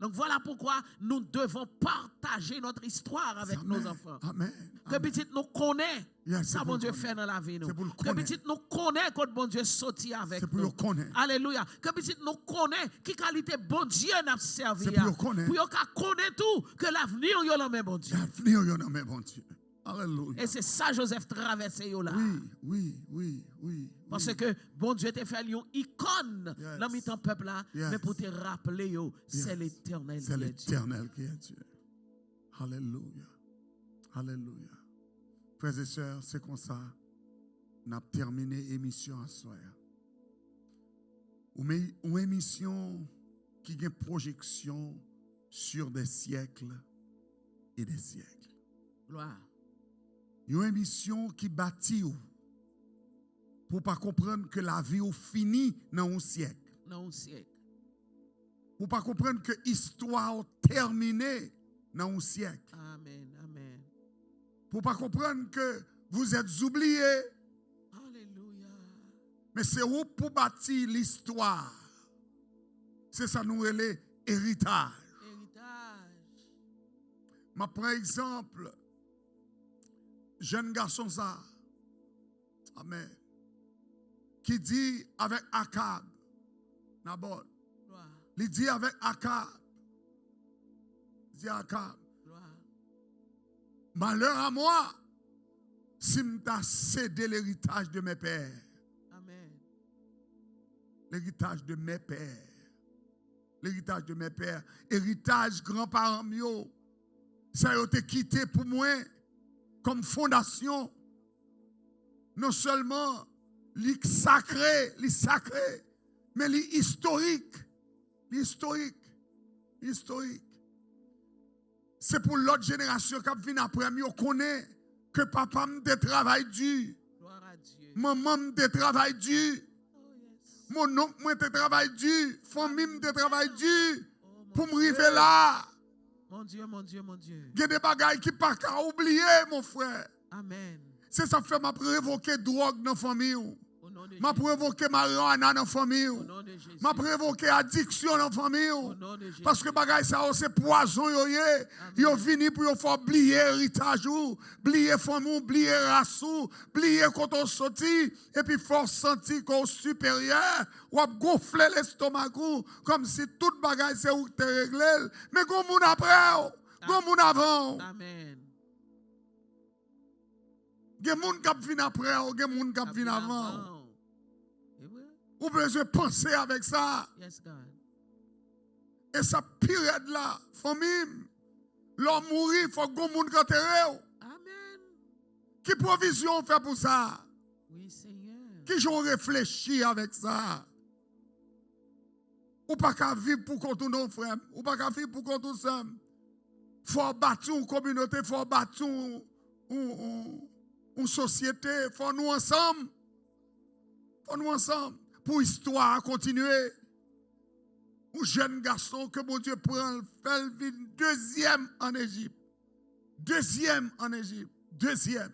Donc voilà pourquoi nous devons partager notre histoire avec Amen. nos enfants. Amen. Que petit nous connaît Yes, ça bon Dieu fait dans la vie nous. Que connaître. petit nous connaît quand bon Dieu sorti avec C'est pour nous. nous connaître. Alléluia. Que petit nous connaît qui qualité bon Dieu n'a servi. C'est pour nous connaître. Pour connaître tout que l'avenir yo dans main bon Dieu. L'avenir yo dans main bon Dieu. Alléluia. Et c'est ça Joseph traversé yo là. Oui. Parce que bon Dieu t'a fait une icône Yes. dans mi-temps peuple là, Yes. mais pour te rappeler yo, c'est Yes. l'Éternel qui C'est est Dieu. l'Éternel qui est Dieu. Alléluia. Alléluia. Frères et sœurs, c'est comme ça. On a terminé l'émission à soir. Une émission qui a une projection sur des siècles et des siècles. Gloire. Une émission qui bâtit pour pas comprendre que la vie est finie dans un siècle. Dans un siècle. Pour pas comprendre que l'histoire est terminée dans un siècle. Amen. Amen. Pour pas comprendre que vous êtes oubliés. Alléluia. Mais c'est où pour bâtir l'histoire. C'est ça nous relève héritage. Héritage. Ma par exemple, jeune garçon ça. Amen. Qui dit avec Akab. Nabot. Gloire. Il dit avec Akab. Il dit Akab. Gloire. Malheur à moi si m'ta cédé l'héritage de mes pères. Amen. L'héritage de mes pères. L'héritage de mes pères. Héritage grands-parents mio. Ça a été quitté pour moi comme fondation. Non seulement les sacré, mais les historique. Historique. C'est pour l'autre génération qui vient après moi, on connaît que papa me travaille dur. Gloire à Dieu. Maman me travaille dur. Oh yes. Mon oncle me travaille dur. Famille me travaille dur. Oh, Pour me mon Dieu. arriver là. Mon Dieu, mon Dieu, mon Dieu. Il y a des bagailles qui ne pas qu'à oublier, mon frère. Amen. C'est ça fait m'a révoquer drogue dans la famille. Au nom de M'a Jésus. révoquer marijuana dans la famille. Au nom de Jésus. M'a révoquer addiction dans la famille. Au nom de Jésus. Parce que bagaille ça c'est poison yo yé. Yo vini pour yo faire oublier héritage ou, oublier famille, oublier race ou, oublier quand on sorti et puis faut sentir qu'on supérieur ou a gonfler l'estomac ou, comme si toute bagaille c'est ou te réglé. Mais gon moun après, gon moun avant. Amen. Gen moun k'ap vin après, gen moun k'ap vin avant. Eh oui. Ou besoin penser avec ça. Yes, God. Et sa période là, famille, l'homme mourit, il faut que moun enterrer. Amen. Qui provision fait pour ça? Oui, Seigneur. Qui j'ont réfléchi avec ça? Ou pas qu'à vivre pour qu'on nos frères, ou pas qu'à vivre pour qu'on nous sommes. Faut battre une communauté, faut battre une société, faut nous ensemble. Faut nous ensemble pour l'histoire continuer. Un jeune garçon que mon Dieu prend, fait le deuxième en Égypte. Deuxième en Égypte. Deuxième.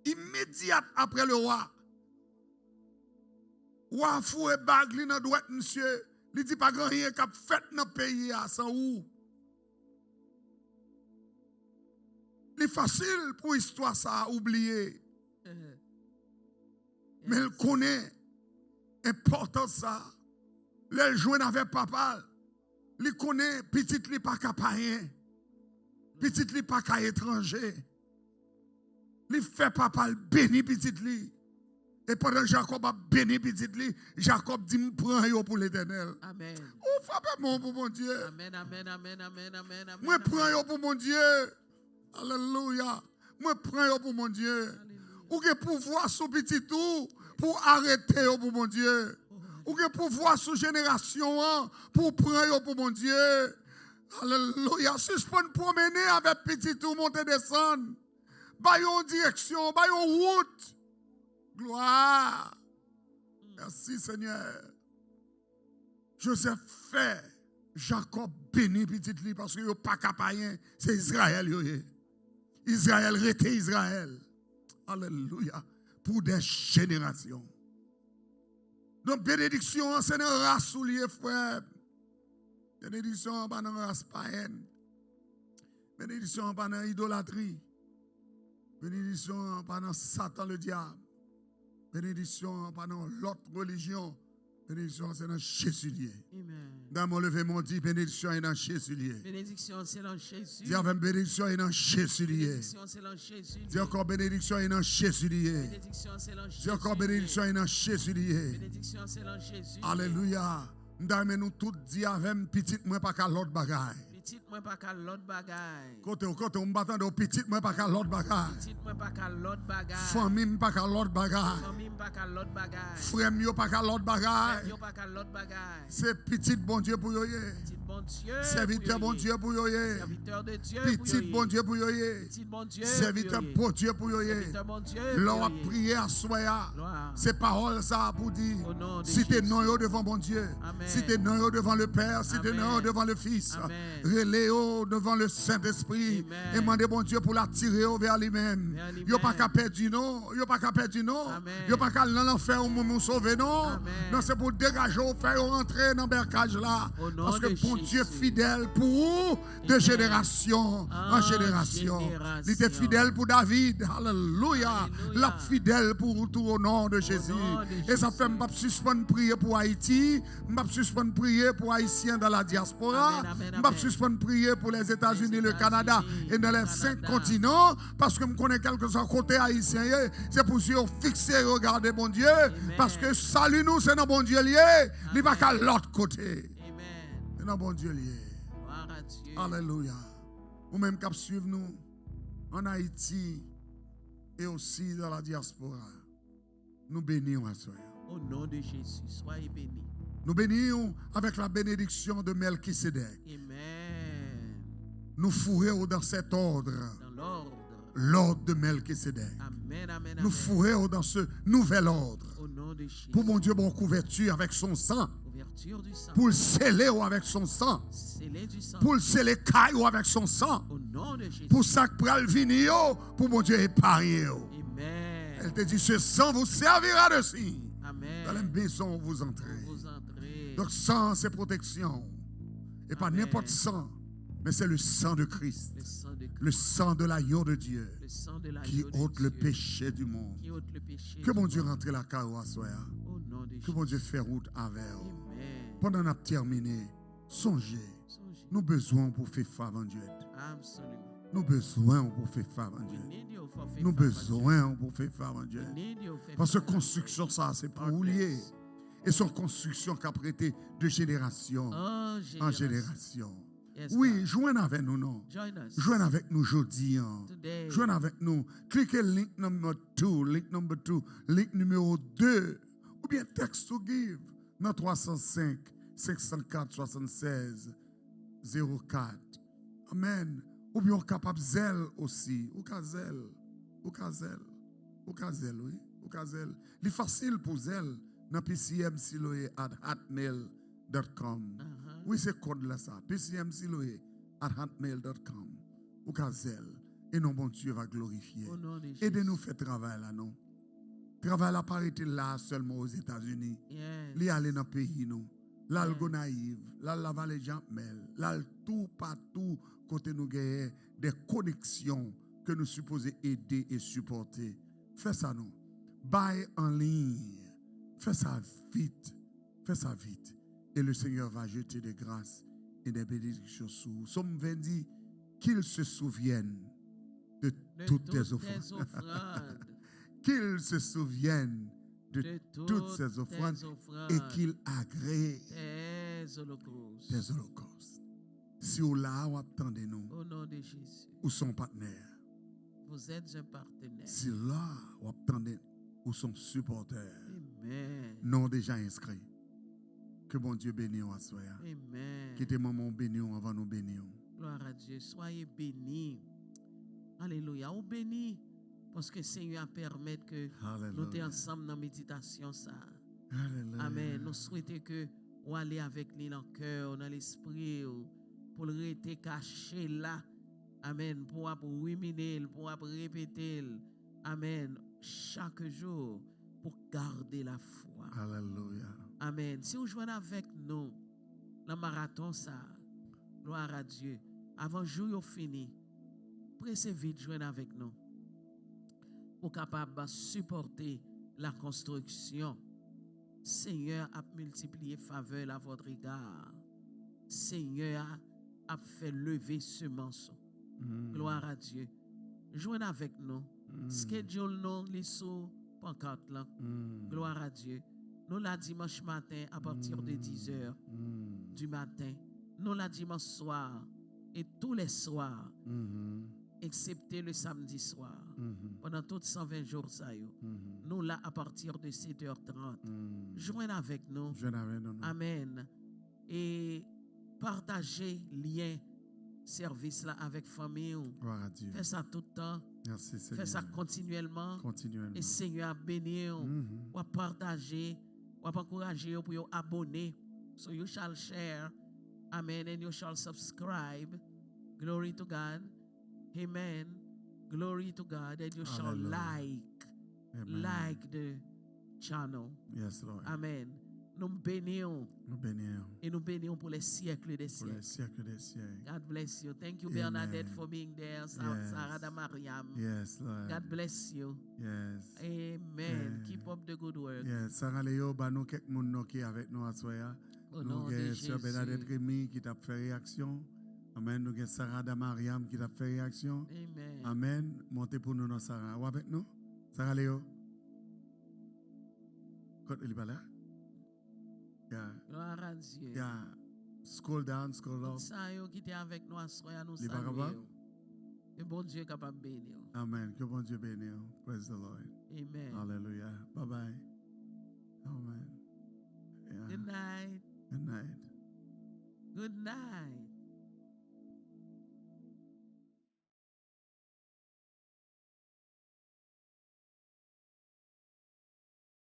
Immédiat après le roi. Roi fou et bagli dans droite, monsieur. Il dit pas grand rien qu'a fait dans le pays sans où. C'est facile pour l'histoire ça à oublier. Mais elle connaît l'importance ça. Le joint avec papa. Il connaît petit li pas qu'à rien. Petit li pas qu'à étranger. Il fait papa le béni petit li. Et pendant Jacob a béni petit li, Jacob dit me prends yo pour l'Éternel. Amen. Ou frappez mon pour mon Dieu. Amen, amen, amen, amen, amen, amen. Moi prends yo pour mon Dieu. Alléluia. Moi prends yo pour mon Dieu. Ou que pouvoir sur petit tout pour arrêter yo pour mon Dieu. Ou que pouvoir sous génération hein, pour prendre pour mon Dieu. Alléluia. Suspend promener avec petit tout monter descendre. Bayon direction, bayon route. Gloire. Merci Seigneur. Joseph fait. Jacob bénit petit lui parce que yo pas capable. C'est Israël yo. Israël rete Israël. Alléluia. Pour des générations. Donc bénédiction c'est une race soulier frère. Bénédiction pas dans race païenne. Bénédiction pas dans idolâtrie. Bénédiction pas dans Satan le diable. Bénédiction pas dans l'autre religion. Bénédiction c'est dans Jésus. Amen. Dans mon levé mon dit bénédiction est dans Jésus. Bénédiction c'est dans Jésus. Dis avec bénédiction est dans Jésus. Bénédiction c'est dans Jésus. Dis encore bénédiction est dans Jésus. Bénédiction c'est dans Jésus. Dis encore bénédiction est dans Jésus. Bénédiction c'est dans Jésus. Alléluia. Nous tout dit avec petite moi pas qu'à l'autre bagaille. Petite moi pas qu'à l'autre bagaille. Côté on m'attend de petite moi pas qu'à l'autre bagaille. Petite moi pas qu'à l'autre bagaille. Famille pas qu'à l'autre bagaille. Famille pas qu'à l'autre bagaille. Frère yo pas qu'à l'autre bagaille. Yo pas qu'à l'autre bagaille. C'est petit bon Dieu pour yo. Petit bon Dieu. Serviteur bon Dieu pour yo. Serviteur de Dieu. Petit bon Dieu pour yo. Petit bon Dieu. Serviteur bon Dieu pour yo. Serviteur bon Dieu. L'on a prié à soya. Ces paroles ça pour dire. Si t'es non yo devant bon Dieu. Si t'es non yo devant le Père. Si t'es non yo devant le Fils. Reléo devant le Saint-Esprit. Et demandez bon Dieu pour l'attirer vers lui-même. Yo pas qu'à perdre non. Yo pas qu'à perdre non. Yo pas qu'à l'enfer ou nous sauver non. Non c'est pour dégager ou faire rentrer dans le bercage là. Parce que bon Dieu fidèle pour vous de génération en génération. Il était fidèle pour David. Alléluia. La fidèle pour tout au nom de Jésus. Et ça fait m'pas suspendre prier pour Haïti, m'pas suspendre prier pour Haïtiens dans la diaspora, m'pas suspendre prier pour les États-Unis, le Canada et dans les 5 continents parce que me connais quelque soit côté haïtien, c'est pour ça fixer regarder bon Dieu parce que salut nous c'est dans bon Dieu lié, il pas qu'à l'autre côté. C'est dans bon Dieu lié. Alléluia. Ou même cap suivre nous en Haïti et aussi dans la diaspora. Nous bénissons à soi. Au nom de Jésus, soyez bénis. Nous bénissons avec la bénédiction de Melchisedec. Amen. Nous fourrons dans cet ordre. Dans l'ordre. L'ordre de Melchisedec. Amen, amen, Nous fourrons dans ce nouvel ordre. Au nom de Jésus. Pour mon Dieu, bon couverture avec son sang. Couverture du sang. Pour le sceller avec son sang. Sceller du sang. Pour le sceller caillou avec son sang. Au nom de Jésus. Pour ça que pral venir, pour mon Dieu épargner. Amen. Elle te dit, ce sang vous servira de signe. Amen. Dans la maison où vous entrez. Vous entrez. Donc sang, c'est protection. Et pas n'importe sang, mais c'est le sang de Christ. Le sang de Christ. Le sang de l'agneau de Dieu. Le sang de l'agneau Qui de ôte le Dieu. péché du monde. Qui ôte le péché. Que du mon Dieu monde. rentre la carreau à soi. Au nom de Que Jésus. mon Dieu fait route avec vous. Amen. Pendant qu'on a terminé, songez. Songez. Nous besoin pour faire faveur Dieu. Absolument. Nous besoin pour faire faveur Dieu. We need you for faith, Nous Father. besoin pour faire faveur Dieu. We need you for Parce que faith. construction ça c'est pour vous lier. Et son construction qui a prêté de génération Oh, en génération. Yes, Oui, God. joignez avec nous non. Join us. Joignez avec nous aujourd'hui. Today. Joignez avec nous. Cliquez link number 2, link numéro 2. Ou bien text to give dans 305 504 76 04. Amen. Ou bien capable zèle aussi. Ou ka zèle. Ou ka zèle, oui. Ou ka zèle. C'est facile pour zèle dans pcmsiloé@hotmail.com. Oui, c'est code là ça. pcmsiloé@hotmail.com. Ou ka zèle. Et non, bon Dieu va glorifier. Au nom de Jésus. Aidez-nous faire travail là, non? Travail là, pas été là seulement aux États-Unis. Yes. Li aller dans le pays, nous. Là, le Gonaïve, là, la vallée Jean-Mel, là, tout partout, côté nous gagnons des connexions que nous supposons aider et supporter. Fais ça, non? Buy en ligne. Fais ça vite. Fais ça vite. Et le Seigneur va jeter des grâces et des bénédictions sur vous. Somme 20 dit qu'il se souvienne de toutes tes offrandes. Qu'il se souvienne de toutes ses offrandes et qu'il agrée tes holocaustes. tes holocaustes. Si vous là, vous attendez nous, Au nom de Jésus. ou son partenaire. Vous êtes un partenaire. Si là, vous attendez ou son supporter. Amen. Non déjà inscrit. Que bon Dieu bénisse à soi. Amen. Quittez maman bénisse avant nous bénir. Gloire à Dieu. Soyez bénis. Alléluia. Ou bénis. Parce que le Seigneur permet que nous soyons ensemble dans la méditation. Ça. Alléluia. Amen. Nous souhaitons que vous allez avec lui dans le cœur, dans l'esprit, pour le rester caché là. Amen. Pour ruminer, pour répéter. Amen. Chaque jour, pour garder la foi. Alléluia. Amen. Si vous jouez avec nous dans le marathon, ça, gloire à Dieu. Avant le jour fini, pressez vite joindre avec nous pour capable de supporter la construction. Seigneur a multiplié faveur à votre égard. Seigneur a fait lever ce morceau. Gloire à Dieu. Joignez avec nous. Schedule nous les sous pancarte là. Gloire à Dieu. Nous la dimanche matin à partir de 10h du matin. Nous la dimanche soir et tous les soirs. Excepté le samedi soir. Pendant tous 120 jours, ça y est. Nous là à partir de 7h30. Joignez avec nous. Amen. Et partagez lien service là avec famille. Gloire à Dieu. Fais ça tout le temps. Merci Seigneur. Fais ça continuellement. Continuellement. Et Seigneur a béni. Ou à partager. Ou à encourager pour vous abonner. So you shall share. Amen. And you shall subscribe. Glory to God. Amen. Glory to God. And you shall like the channel. Yes, Lord. Amen. Nous bénissons. Nous bénissons. Et nous bénissons pour les siècles des Pour les siècles. siècles des siècles. God bless you. Thank you, Amen. Bernadette, for being there. Sarah da Mariam. Yes, Lord. God bless you. Yes. Amen. Keep up the good work. Yes. Sarah Léo, bah nous quelques monde qui avec nous à soya. Au Nous nom de avons Sœur Bernadette Jésus. Rémy qui t'a fait réaction. Amen. Nous avons Sarah da Mariam qui t'a fait réaction. Amen. Amen. Montez pour nous dans Sarah. Ou avec nous? Sarah Léo. Quand il est pas là? Yeah. Gloire à Dieu. Yeah. Scroll down, scroll up. Ça yo qui était avec nous à soir, nous Il est pas capable? saluons. Que bon Dieu est capable de bénir. Amen. Que bon Dieu bénisse. Praise the Lord. Amen. Hallelujah. Bye bye.